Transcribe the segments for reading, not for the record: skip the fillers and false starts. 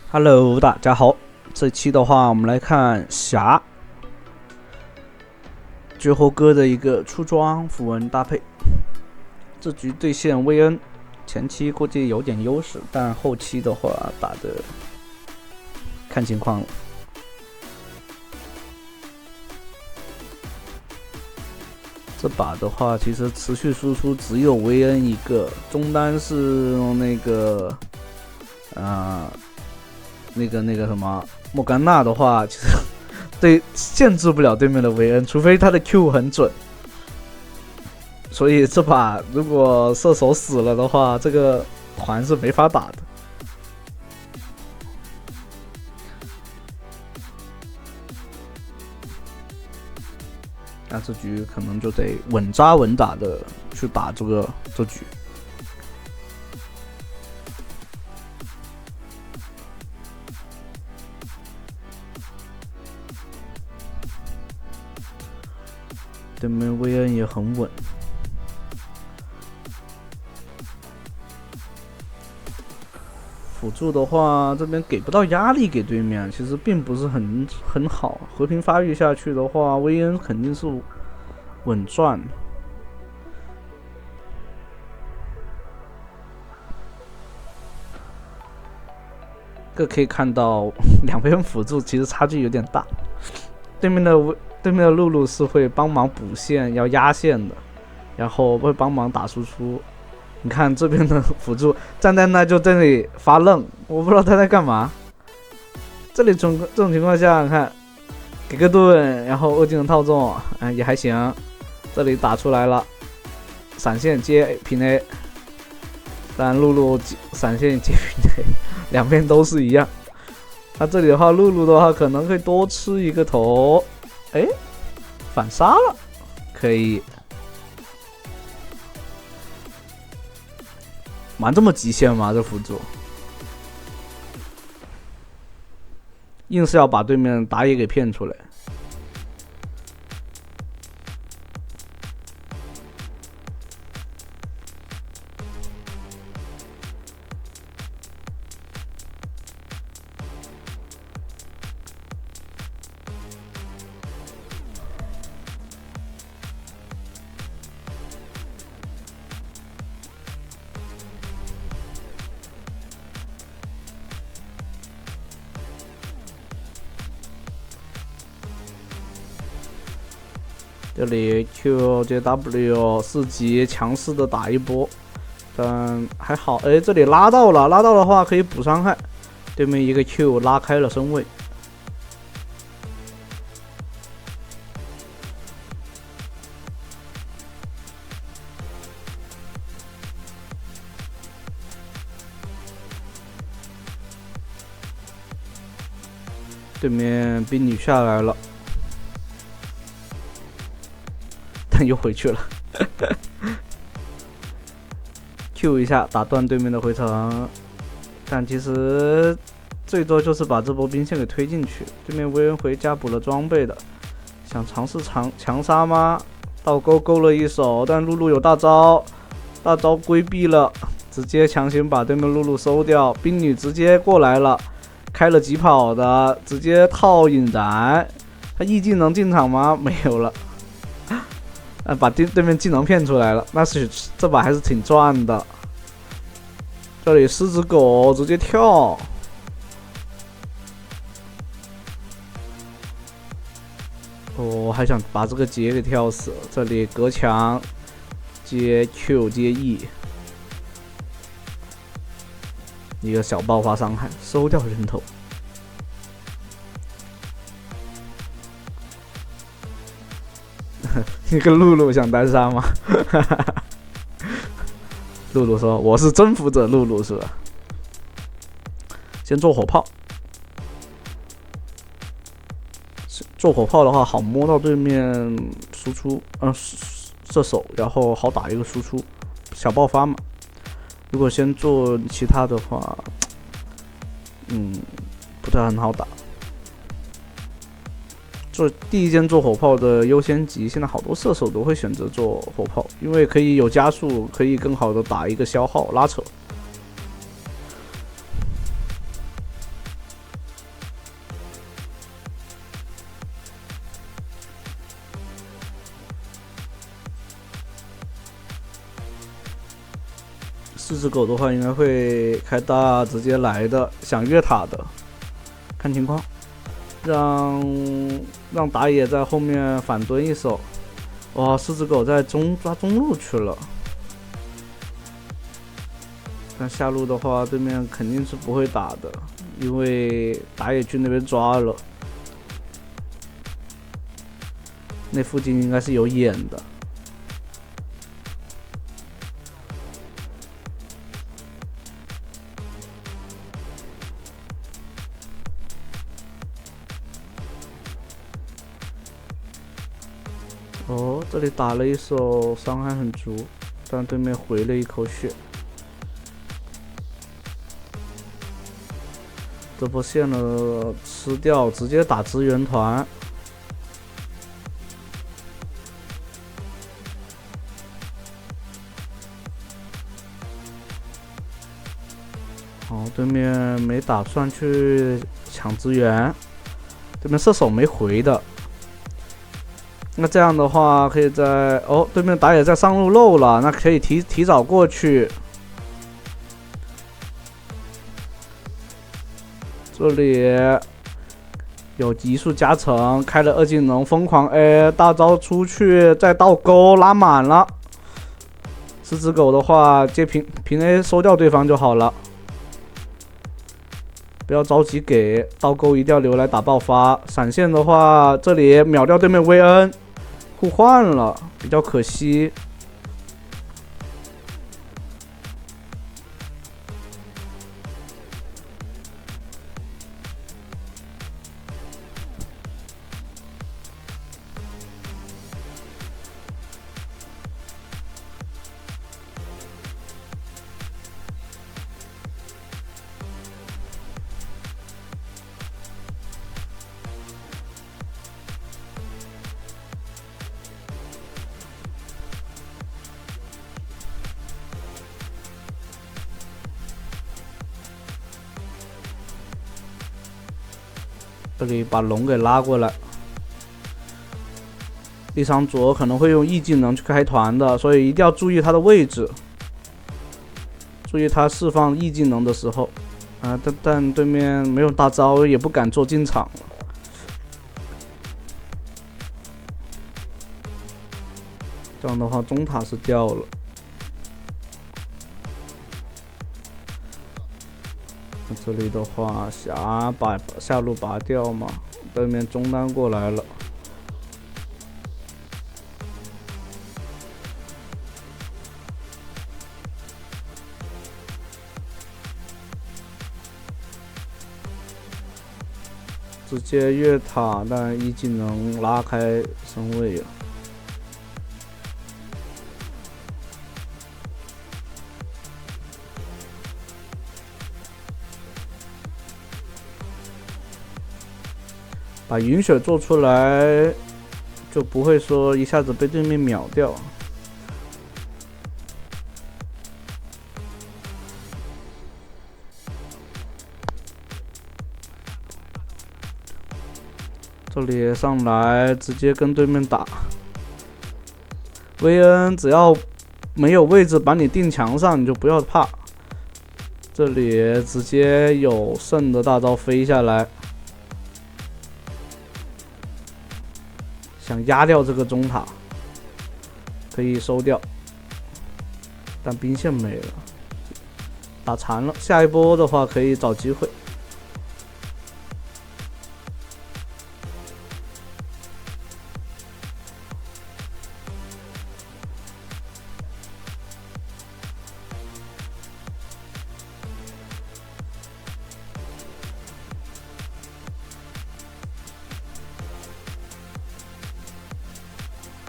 Hello，大家好。这期的话，我们来看侠绝活哥的一个出装符文搭配。这局对线薇恩，前期估计有点优势，但后期的话打的看情况了。这把的话，其实持续输出只有薇恩一个，中单是那个那个什么莫甘娜的话，其实对限制不了对面的维恩，除非他的 Q 很准。所以这把如果射手死了的话，这个团是没法打的。那这局可能就得稳扎稳打的去打这局。对面薇恩也很稳，辅助的话这边给不到压力给对面，其实并不是很好。和平发育下去的话，薇恩肯定是稳赚。这可以看到两边辅助其实差距有点大，对面的露露是会帮忙补线，要压线的，然后会帮忙打输出。你看这边的辅助站在那就在那里发愣，我不知道他在干嘛。这种情况下，你看给个盾，然后2技能套中，也还行。这里打出来了，闪现接平 A， 但露露闪现接平 A， 两边都是一样。那这里的话，露露的话可能会多吃一个头。反杀了，可以玩这么极限吗？这辅助硬是要把对面打野给骗出来。这里 Q 接 W 4级强势的打一波，但还好，这里拉到了，拉到的话可以补伤害，对面一个 Q 拉开了身位。对面兵女下来了。又回去了，Q 一下打断对面的回城，但其实最多就是把这波兵线给推进去。对面薇恩回家补了装备的，想尝试强杀吗？倒钩勾了一手，但露露有大招规避了，直接强行把对面露露收掉。兵女直接过来了，开了疾跑的，直接套引燃。他 E 技能进场吗？没有了。把对面技能骗出来了，那是这把还是挺赚的。这里狮子狗直接跳，我还想把这个杰给跳死。这里隔墙接 Q 接 E， 一个小爆发伤害，收掉人头。你跟露露想单杀吗？露露说：“我是征服者。”露露是吧？先做火炮，做火炮的话好摸到对面输出，射手，然后好打一个输出，小爆发嘛。如果先做其他的话，不太很好打。做第一件做火炮的优先级，现在好多射手都会选择做火炮，因为可以有加速，可以更好的打一个消耗拉扯。狮子狗的话应该会开大直接来的，想越塔的，看情况，让打野在后面反蹲一手。哇，狮子狗在抓中路去了。但下路的话，对面肯定是不会打的，因为打野去那边抓了，那附近应该是有眼的。哦，这里打了一手，伤害很足，但对面回了一口血。这波线了吃掉，直接打支援团。好，对面没打算去抢支援，对面射手没回的。那这样的话，可以在对面打野在上路漏了，那可以提早过去。这里有移速加成，开了2技能，疯狂 A 大招出去，再倒钩拉满了。狮子狗的话，接平 A 收掉对方就好了，不要着急给倒钩，一定要留来打爆发。闪现的话，这里秒掉对面薇恩，互换了，比较可惜。这里把龙给拉过来，立场左可能会用 E 技能去开团的，所以一定要注意他的位置，注意他释放 E 技能的时候。但对面没有大招，也不敢做进场了。这样的话，中塔是掉了。这里的话，想把下路拔掉嘛，对面中单过来了。直接越塔，但E技能拉开身位了。把云雪做出来，就不会说一下子被对面秒掉。这里上来直接跟对面打，薇恩只要没有位置把你定墙上，你就不要怕。这里直接有圣的大招飞下来。想压掉这个中塔，可以收掉，但兵线没了，打残了。下一波的话可以找机会。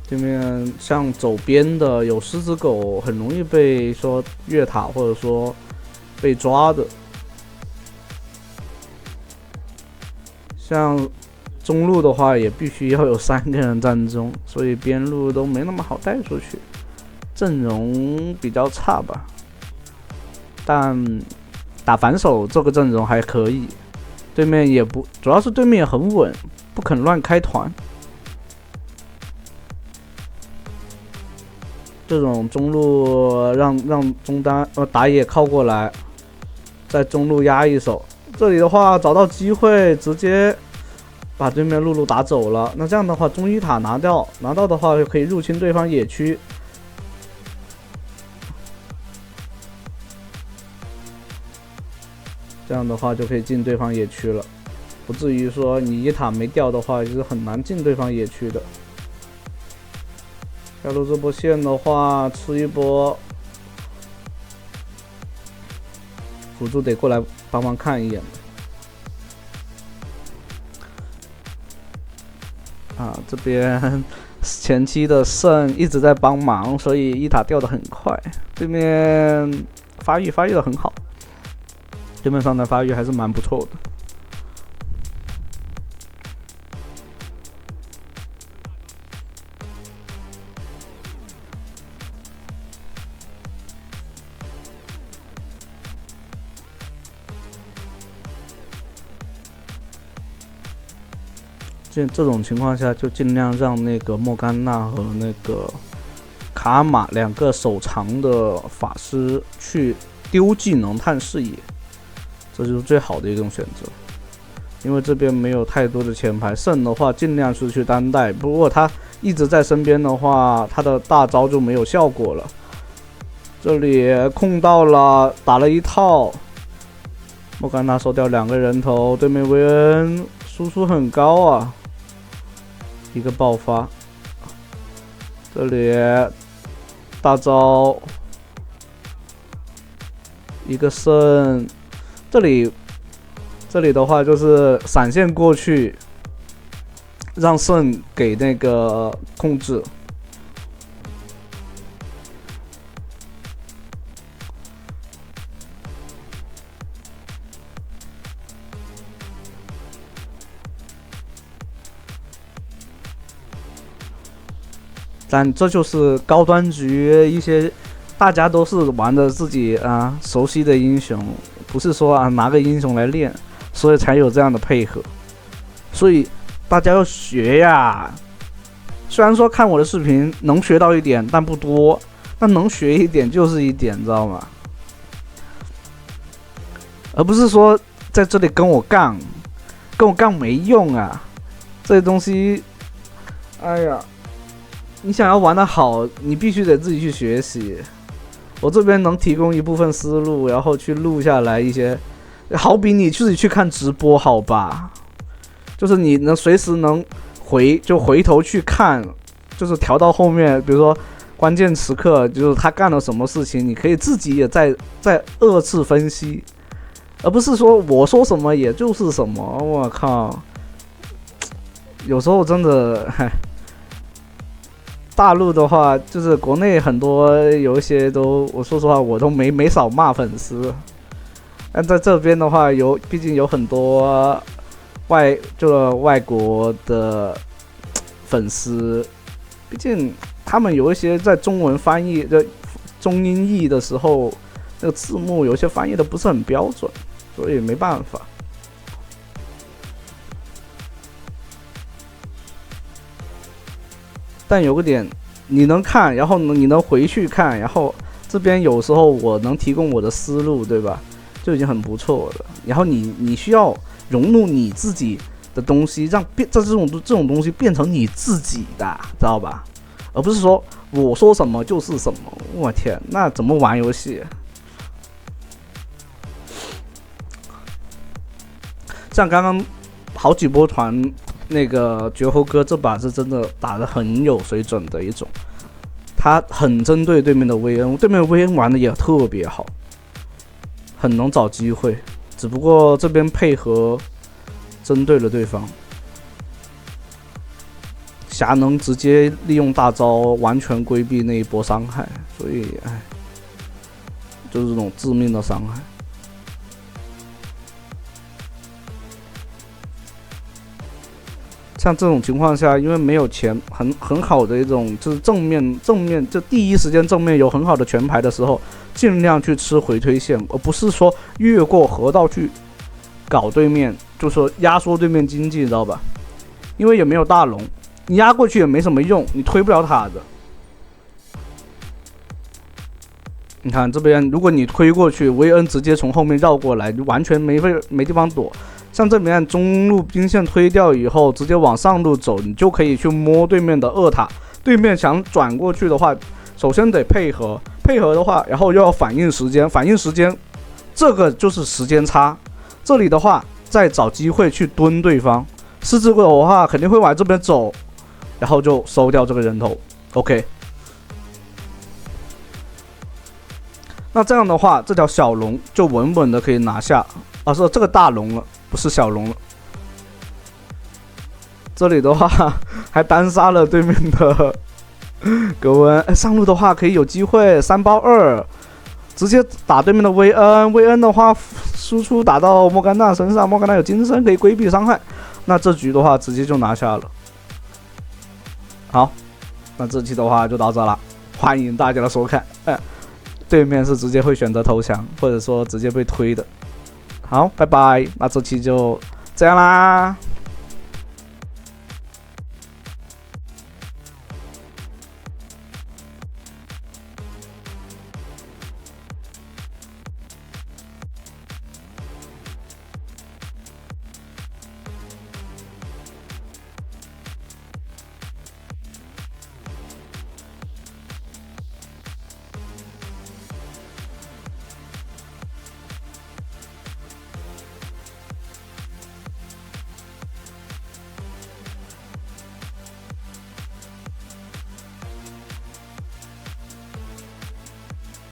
对面像走边的有狮子狗，很容易被说越塔或者说被抓的。像中路的话，也必须要有3个人站中，所以边路都没那么好带出去，阵容比较差吧。但打反手这个阵容还可以，对面也不，主要是对面也很稳，不肯乱开团。这种中路让中单打野靠过来，在中路压一手。这里的话找到机会直接把对面露露打走了。那这样的话中一塔拿到的话就可以入侵对方野区。这样的话就可以进对方野区了，不至于说你一塔没掉的话，就是很难进对方野区的。下路这波线的话，吃一波，辅助得过来帮忙看一眼。啊，这边前期的圣一直在帮忙，所以一塔掉的很快。对面发育的很好。对面上的发育还是蛮不错的。这种情况下，就尽量让那个莫甘娜和那个卡玛两个手长的法师去丢技能探视野。这就是最好的一种选择，因为这边没有太多的前排，圣的话尽量是去单带，不过他一直在身边的话，他的大招就没有效果了。这里控到了，打了一套，莫甘娜收掉2个人头，对面维恩输出很高啊，一个爆发，这里大招，一个圣。这里的话就是闪现过去，让圣给那个控制。但这就是高端局一些大家都是玩的自己熟悉的英雄。不是说拿个英雄来练，所以才有这样的配合。所以大家要学呀。虽然说看我的视频能学到一点，但不多，但能学一点就是一点，知道吗？而不是说在这里跟我杠没用啊。这些东西，哎呀，你想要玩得好，你必须得自己去学习。我这边能提供一部分思路，然后去录下来一些，好比你自己去看直播，好吧？就是你能随时能回头去看，就是调到后面，比如说关键时刻，就是他干了什么事情，你可以自己也再2次分析，而不是说我说什么也就是什么。我靠，有时候真的，大陆的话，就是国内很多有一些都，我说实话，我都没少骂粉丝。但在这边的话，毕竟有很多外国的粉丝，毕竟他们有一些在中文翻译的中英译的时候，那个字幕有些翻译的不是很标准，所以没办法。但有个点，你能看，然后你能回去看，然后这边有时候我能提供我的思路，对吧？就已经很不错了。然后你需要融入你自己的东西，让这种东西变成你自己的，知道吧？而不是说我说什么就是什么。我天，那怎么玩游戏？像刚刚好几波团。那个绝猴哥这把是真的打得很有水准的一种，他很针对对面的薇恩，对面的薇恩玩的也特别好，很能找机会，只不过这边配合针对了对方，霞能直接利用大招完全规避那一波伤害，所以就是这种致命的伤害。像这种情况下，因为没有钱，很好的一种就是正面，就第一时间正面有很好的全排的时候，尽量去吃回推线，而不是说越过河道去搞对面，就说压缩对面经济，知道吧？因为也没有大龙，你压过去也没什么用，你推不了塔的。你看这边，如果你推过去，维恩直接从后面绕过来，就完全没地方躲。像这边中路兵线推掉以后，直接往上路走，你就可以去摸对面的2塔。对面想转过去的话，首先得配合的话，然后又要反应时间，这个就是时间差。这里的话，再找机会去蹲对方。狮子狗的话肯定会往这边走，然后就收掉这个人头。OK。那这样的话，这条小龙就稳稳的可以拿下。啊，是这个大龙了，不是小龙了。这里的话还单杀了对面的格温，上路的话可以有机会3包2，直接打对面的薇恩。薇恩的话输出打到莫甘娜身上，莫甘娜有金身可以规避伤害，那这局的话直接就拿下了。好，那这期的话就到这了，欢迎大家的收看。对面是直接会选择投降，或者说直接被推的。好，拜拜，那这期就这样啦。